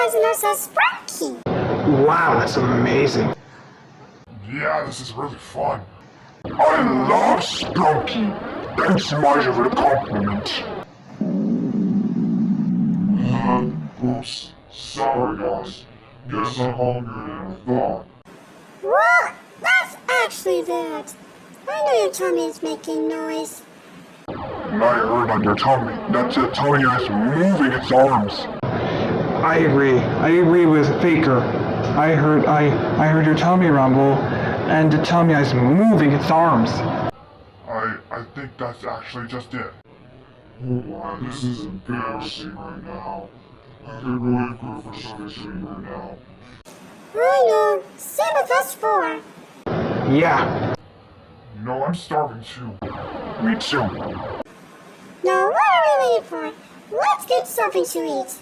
poisonous as sprunky. Wow, that's amazing. Yeah, this is really fun. I love sprunky. Thanks much for the compliment. Oops. Sorry, guys. Guess I'm hungrier than I thought. Well, that's actually that. I know your tummy is making noise. I heard on your tummy. That's your tummy is moving its arms. I agree with Faker. I heard your tummy rumble, and the tummy is moving its arms. I think that's actually just it. Oh, this is embarrassing right now. I could really go for something to eat right now. I know. Same with us four. Yeah. No, I'm starving too. Me too. Now, what are we waiting for? Let's get something to eat.